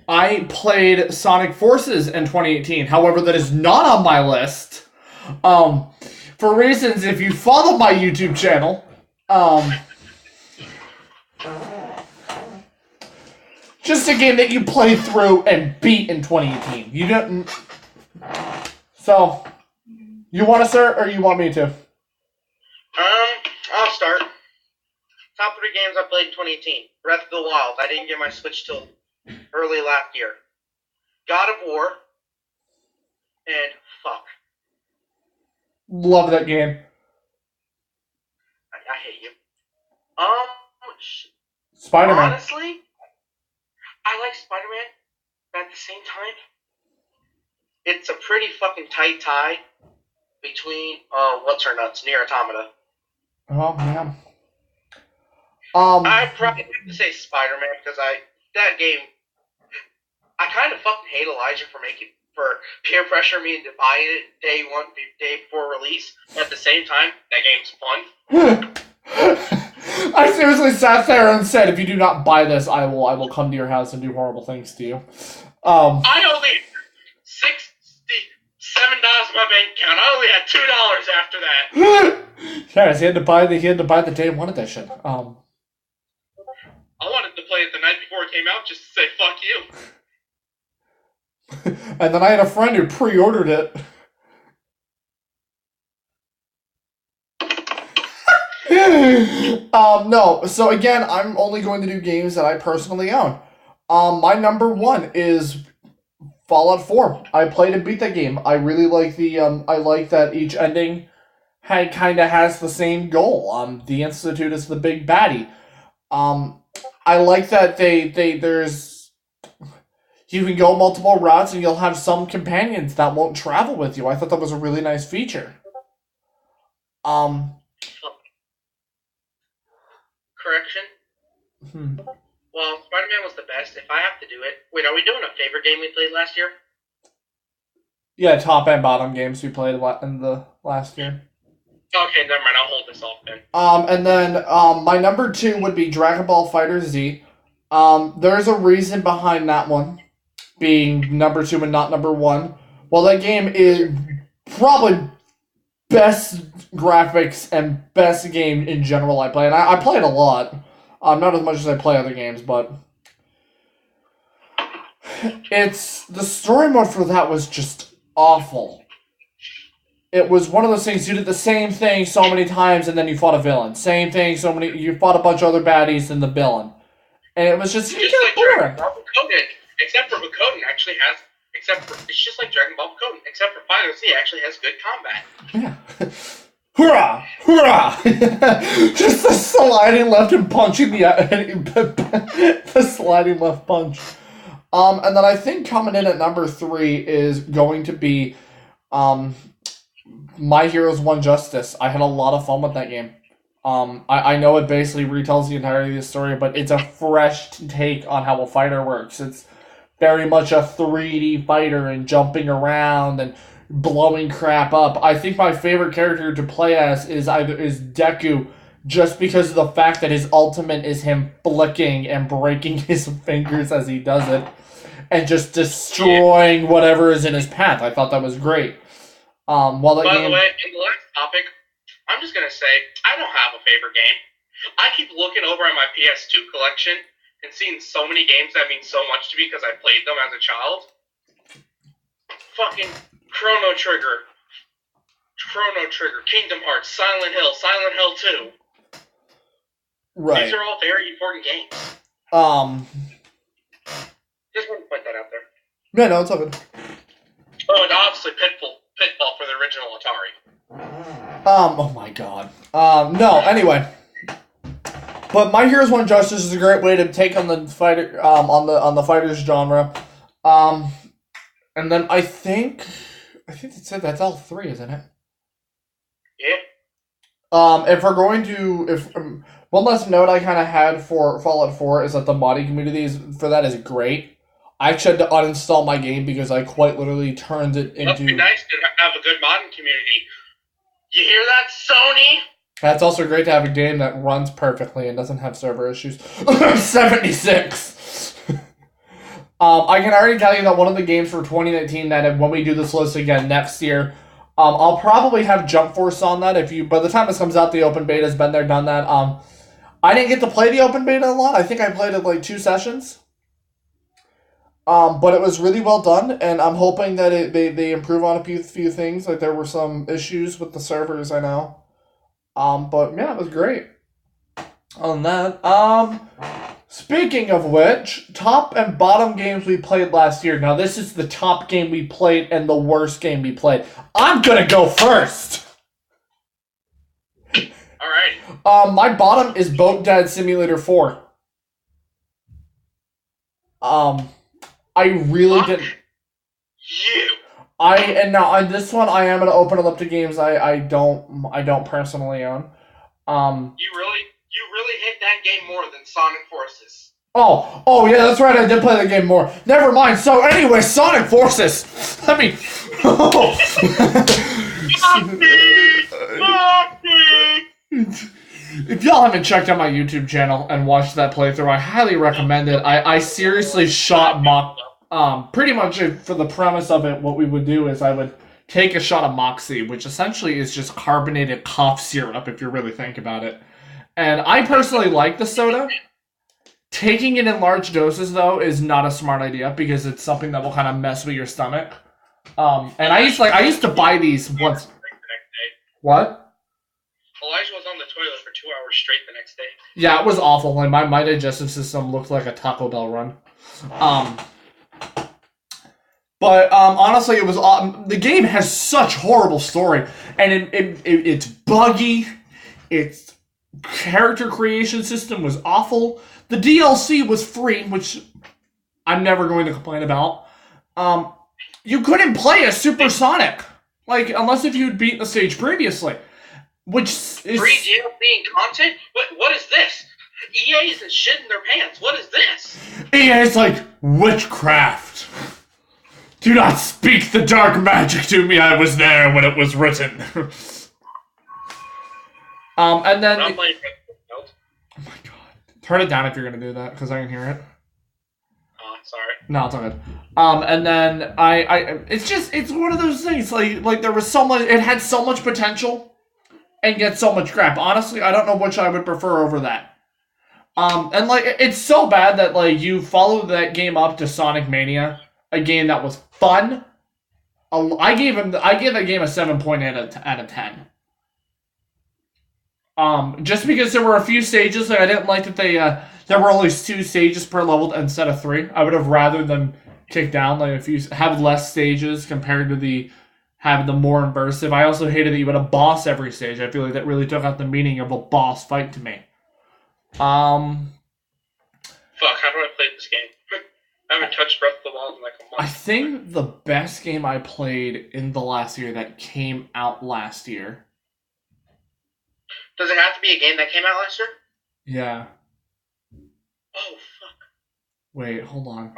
I played Sonic Forces in 2018. However, that is not on my list. For reasons, if you follow my YouTube channel, just a game that you played through and beat in 2018. You didn't. So, you want to start, or you want me to? I'll start. Top 3 games I played in 2018. Breath of the Wild. I didn't get my Switch till early last year. God of War. And fuck. Love that game. I hate you. Spider-Man. Honestly, I like Spider-Man, but at the same time, it's a pretty fucking tight tie between, what's-her-nuts, Nier Automata. Oh, yeah. I probably have to say Spider-Man because that game, I kind of fucking hate Elijah for peer pressure me into buying it day before release. At the same time, that game's fun. I seriously sat there and said, if you do not buy this, I will come to your house and do horrible things to you. I only $67 in my bank account. I only had $2 after that. Yes, he had to buy the day one edition. I wanted to play it the night before it came out just to say fuck you. And then I had a friend who pre-ordered it. No. So again, I'm only going to do games that I personally own. My number 1 is Fallout 4. I played and beat that game. I really like I like that each ending kind of has the same goal. The Institute is the big baddie. I like that there's you can go multiple routes and you'll have some companions that won't travel with you. I thought that was a really nice feature. Correction. Well, Spider-Man was the best. If I have to do it... Wait, are we doing a favorite game we played last year? Yeah, top and bottom games we played in the last year. Okay, never mind. I'll hold this off then. And then my number 2 would be Dragon Ball FighterZ. There's a reason behind that one being number 2 and not number 1. Well, that game is probably best graphics and best game in general I play. And I play it a lot. Not as much as I play other games, but the story mode for that was just awful. It was one of those things, you did the same thing so many times and then you fought a villain. Same thing, you fought a bunch of other baddies and the villain. And it was just like Dragon Ball Bukoden, except for Bukoden actually has, it's just like Dragon Ball Bukoden, except for FighterZ actually has good combat. Yeah. Hoorah! Hoorah! Just the sliding left and punching the sliding left punch. And then I think coming in at number 3 is going to be My Heroes One Justice. I had a lot of fun with that game. I know it basically retells the entirety of the story, but it's a fresh take on how a fighter works. It's very much a 3D fighter and jumping around and blowing crap up. I think my favorite character to play as is Deku, just because of the fact that his ultimate is him flicking and breaking his fingers as he does it, and just destroying whatever is in his path. I thought that was great. By the way, in the last topic, I'm just going to say, I don't have a favorite game. I keep looking over at my PS2 collection and seeing so many games that mean so much to me because I played them as a child. Fucking Chrono Trigger, Kingdom Hearts, Silent Hill 2. Right. These are all very important games. Just want to point that out there. Yeah, no, it's all good. Oh, and obviously Pitfall for the original Atari. Oh my god. No, anyway. But My Heroes One Justice is a great way to take on the fighter, on the fighters genre. And then I think that's it. That's all three, isn't it? Yeah. If we're going to, one last note I kind of had for Fallout 4 is that the modding community is great. I actually had to uninstall my game because I quite literally turned it into... It'd be nice to have a good modding community. You hear that, Sony? That's also great to have a game that runs perfectly and doesn't have server issues. 76! I can already tell you that one of the games for 2019 that when we do this list again next year, I'll probably have Jump Force on that. By the time this comes out, the open beta has been there, done that. I didn't get to play the open beta a lot. I think I played it like 2 sessions. But it was really well done, and I'm hoping that they improve on a few things. Like there were some issues with the servers, I know. But yeah, it was great. On that, speaking of which, top and bottom games we played last year. Now this is the top game we played and the worst game we played. I'm gonna go first. Alright. My bottom is Boat Dad Simulator 4. I really didn't. You. And now on this one, I am gonna open it up to games I don't personally own. You really hit that game more than Sonic Forces. Oh yeah, that's right. I did play the game more. Never mind. So anyway, Sonic Forces. Let me. If y'all haven't checked out my YouTube channel and watched that playthrough, I highly recommend it. I seriously shot mock. Pretty much for the premise of it, what we would do is I would take a shot of Moxie, which essentially is just carbonated cough syrup, if you really think about it. And I personally like the soda. Taking it in large doses, though, is not a smart idea because it's something that will kind of mess with your stomach. And I used to buy these once. What? Elijah was on the toilet for 2 hours straight the next day. Yeah, it was awful. Like my digestive system looked like a Taco Bell run. But honestly, it was the game has such horrible story, and it's buggy. Its character creation system was awful. The DLC was free, which I'm never going to complain about. You couldn't play as Supersonic, unless if you'd beaten the stage previously, which is free DLC and content. What is this? EA isn't shitting their pants. What is this? EA is like witchcraft. Do not speak the dark magic to me. I was there when it was written. And then. Oh my god! Turn it down if you're gonna do that, because I can hear it. Oh, sorry. No, it's all good. And then it's one of those things. Like there was so much. It had so much potential, and get so much crap. Honestly, I don't know which I would prefer over that. And it's so bad that you follow that game up to Sonic Mania, a game that was fun. I gave that game a 7.8 out of 10. Just because there were a few stages that I didn't like that there were only 2 stages per level instead of 3. I would have rather them kick down if you have less stages compared to having the more immersive. I also hated that you had a boss every stage. I feel like that really took out the meaning of a boss fight to me. Fuck, how do I play this game? I haven't touched Breath of the Wild in a month. I think the best game I played in the last year that came out last year. Does it have to be a game that came out last year? Yeah. Oh, fuck. Wait, hold on.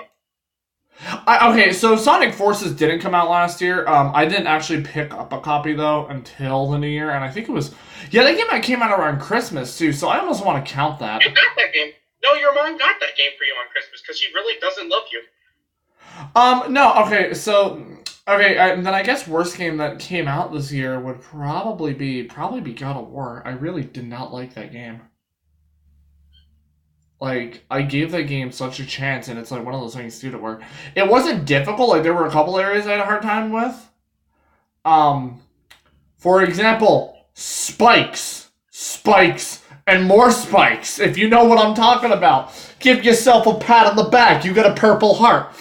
Okay, so Sonic Forces didn't come out last year. I didn't actually pick up a copy, though, until the new year, and I think it was... Yeah, that came out around Christmas, too, so I almost want to count that. You got that game. No, your mom got that game for you on Christmas, because she really doesn't love you. No, okay, so... Okay, then I guess worst game that came out this year would probably be God of War. I really did not like that game. Like, I gave that game such a chance, and it's like one of those things too to where it wasn't difficult. Like, there were a couple areas I had a hard time with. For example, spikes, and more spikes. If you know what I'm talking about, give yourself a pat on the back. You got a purple heart.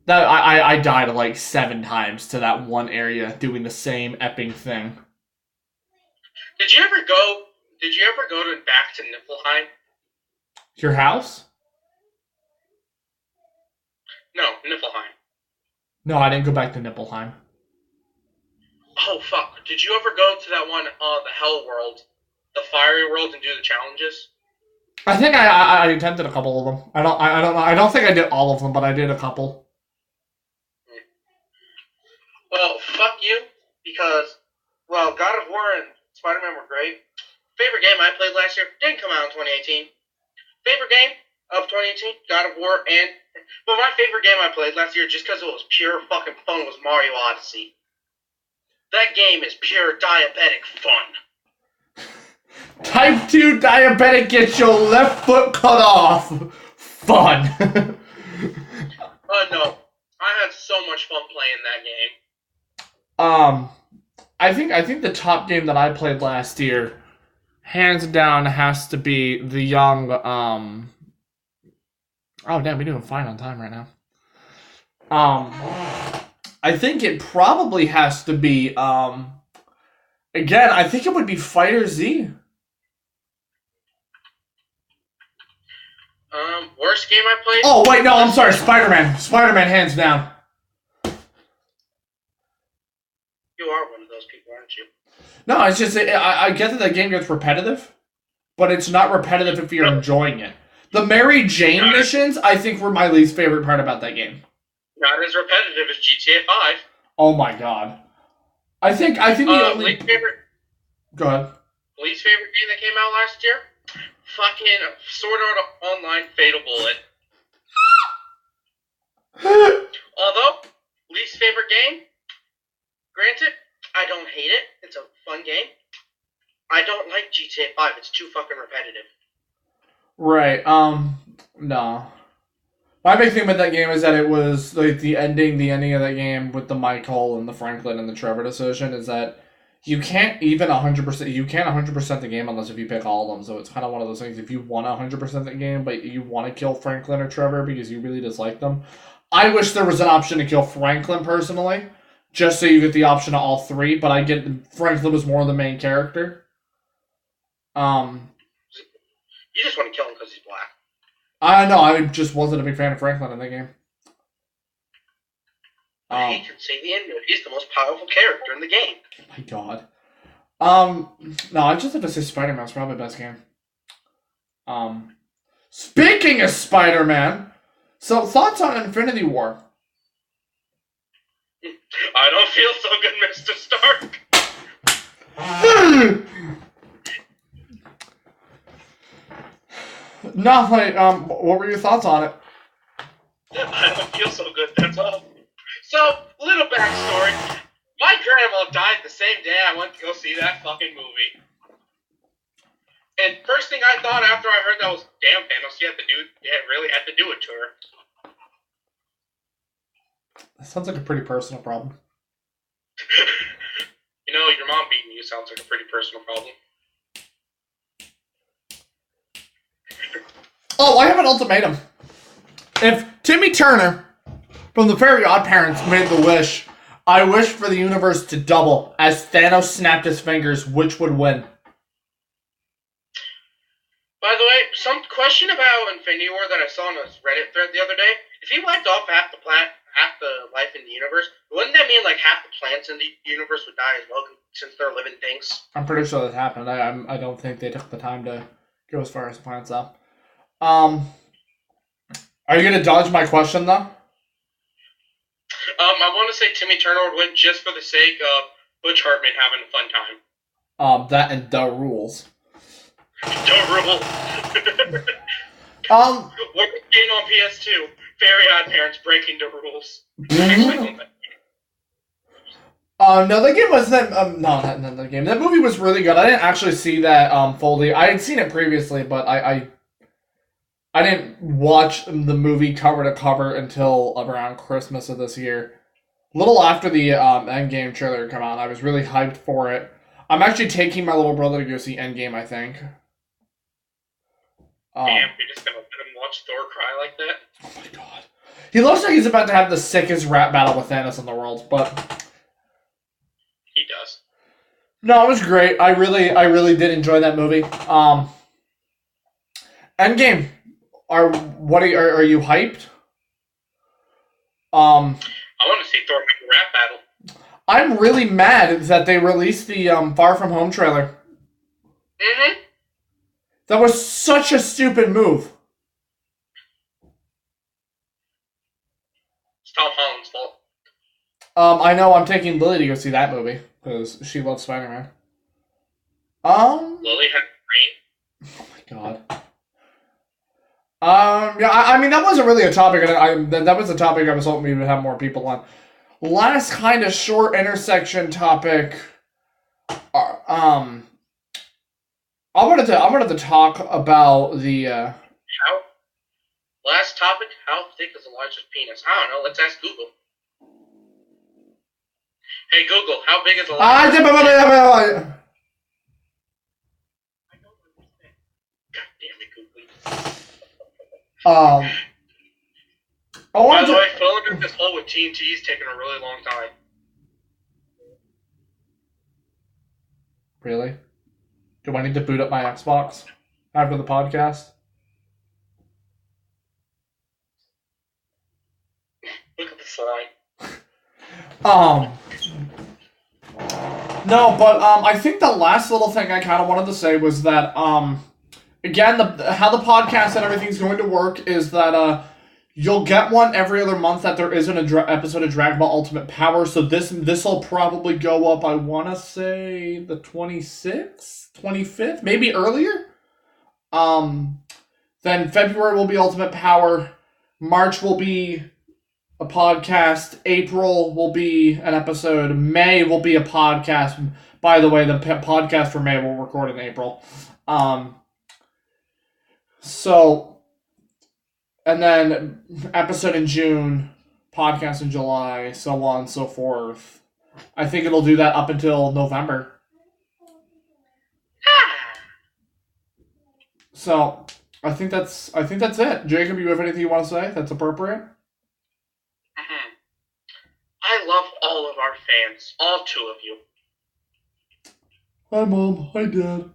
That I died like 7 times to that one area doing the same epping thing. Did you ever go back to Niflheim? Your house? No, Niflheim. No, I didn't go back to Niflheim. Oh fuck! Did you ever go to that one, the Hell World, the Fiery World, and do the challenges? I think I attempted a couple of them. I don't know. I don't think I did all of them, but I did a couple. Well, fuck you, because God of War and Spider-Man were great. Favorite game I played last year didn't come out in 2018. Favorite game of 2018, God of War, but my favorite game I played last year, just because it was pure fucking fun, was Mario Odyssey. That game is pure diabetic fun. Type 2 diabetic gets your left foot cut off. Fun. No. I had so much fun playing that game. I think the top game that I played last year, hands down, has to be the young, oh damn, we're doing fine on time right now. I think it probably has to be, again, I think it would be Fighter Z. Worst game I played? Oh, wait, no, I'm sorry, Spider-Man. Spider-Man, hands down. You are one of those people, aren't you? No, it's just, I get that the game gets repetitive, but it's not repetitive if you're enjoying it. The Mary Jane missions, I think, were my least favorite part about that game. Not as repetitive as GTA 5. Oh my god. I think the only... Least favorite... Go ahead. Least favorite game that came out last year? Fucking Sword Art Online Fatal Bullet. Although, least favorite game? Granted, I don't hate it. It's a fun game. I don't like GTA 5. It's too fucking repetitive. Right, no. My big thing with that game is that it was, like, the ending of that game with the Michael and the Franklin and the Trevor decision is that you can't even 100%, you can't 100% the game unless if you pick all of them, so it's kind of one of those things, if you want 100% the game, but you want to kill Franklin or Trevor because you really dislike them. I wish there was an option to kill Franklin, personally, just so you get the option of all 3, but I get Franklin was more the main character. You just want to kill him because he's black. I know, I just wasn't a big fan of Franklin in that game. He can say the N-word. He's the most powerful character in the game. Oh my god. No, I just have to say Spider-Man's probably the best game. Speaking of Spider-Man, so thoughts on Infinity War? I don't feel so good, Mr. Stark. No, like, what were your thoughts on it? I don't feel so good, that's all. So, little backstory. My grandma died the same day I went to go see that fucking movie. And first thing I thought after I heard that was, damn, Thanos, really had to do it to her. That sounds like a pretty personal problem. You know, your mom beating you sounds like a pretty personal problem. Oh, I have an ultimatum. If Timmy Turner from the Very Odd Parents made the wish, I wish for the universe to double. As Thanos snapped his fingers, which would win? By the way, some question about Infinity War that I saw on a Reddit thread the other day. If he wiped off half the life in the universe, wouldn't that mean like half the plants in the universe would die as well, since they're living things? I'm pretty sure that happened. I don't think they took the time to go as far as plants though. Are you gonna dodge my question though? I want to say Timmy Turner would win just for the sake of Butch Hartman having a fun time. That and the rules. The rules. What game on PS2? Very Odd Parents breaking the rules. Actually, no, the game was that. No, not the game. That movie was really good. I didn't actually see that fully. I had seen it previously, but I didn't watch the movie cover to cover until around Christmas of this year. A little after the Endgame trailer come out, I was really hyped for it. I'm actually taking my little brother to go see Endgame, I think. Damn, you're just gonna let him watch Thor cry like that? Oh my god. He looks like he's about to have the sickest rap battle with Thanos in the world, but... He does. No, it was great. I really did enjoy that movie. Endgame. Are you hyped? I want to see Thor make a rap battle. I'm really mad that they released the Far From Home trailer. Mm-hmm. That was such a stupid move. It's Tom Holland's fault. I know I'm taking Lily to go see that movie because she loves Spider-Man. Lily had brain. Oh my god. Yeah, I mean that wasn't really a topic, and that was a topic I was hoping we would have more people on. Last kind of short intersection topic. I wanted to talk about the. How? Last topic. How thick is Elijah's penis? I don't know. Let's ask Google. Hey Google, how big is Elijah's penis? God damn it, Google. By the way, filling in this hole with TNT is taking a really long time. Really? Do I need to boot up my Xbox after the podcast? Look at the slide. No, but I think the last little thing I kind of wanted to say was that again, how the podcast and everything's going to work is that you'll get one every other month that there isn't an episode of Dragon Ball Ultimate Power. So this will probably go up, I want to say, the 26th, 25th, maybe earlier. Then February will be Ultimate Power. March will be a podcast. April will be an episode. May will be a podcast. By the way, the podcast for May will record in April. And then episode in June, podcast in July, so on and so forth. I think it'll do that up until November. So I think that's it. Jacob, you have anything you want to say that's appropriate? Mm-hmm. I love all of our fans, all 2 of you. Hi, Mom. Hi, Dad.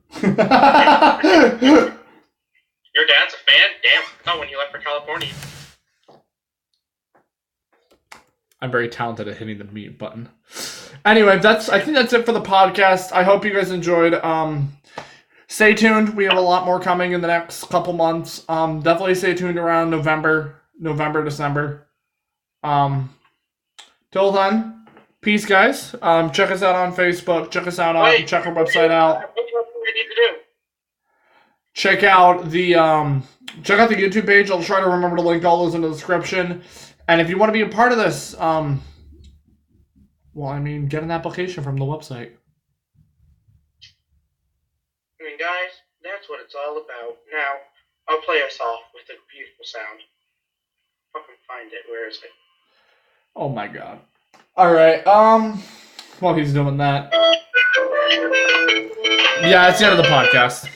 Your dad's a fan? Damn, not when he left for California. I'm very talented at hitting the mute button. Anyway, I think that's it for the podcast. I hope you guys enjoyed. Stay tuned. We have a lot more coming in the next couple months. Definitely stay tuned around November, December. Till then, peace, guys. Check us out on Facebook. Check us out on. Check our website out. What do we need to do? Check out the YouTube page. I'll try to remember to link all those in the description. And if you want to be a part of this, get an application from the website. Guys, that's what it's all about. Now, I'll play us off with a beautiful sound. Fucking find it. Where is it? Oh my god. Alright, while he's doing that. Yeah, it's the end of the podcast.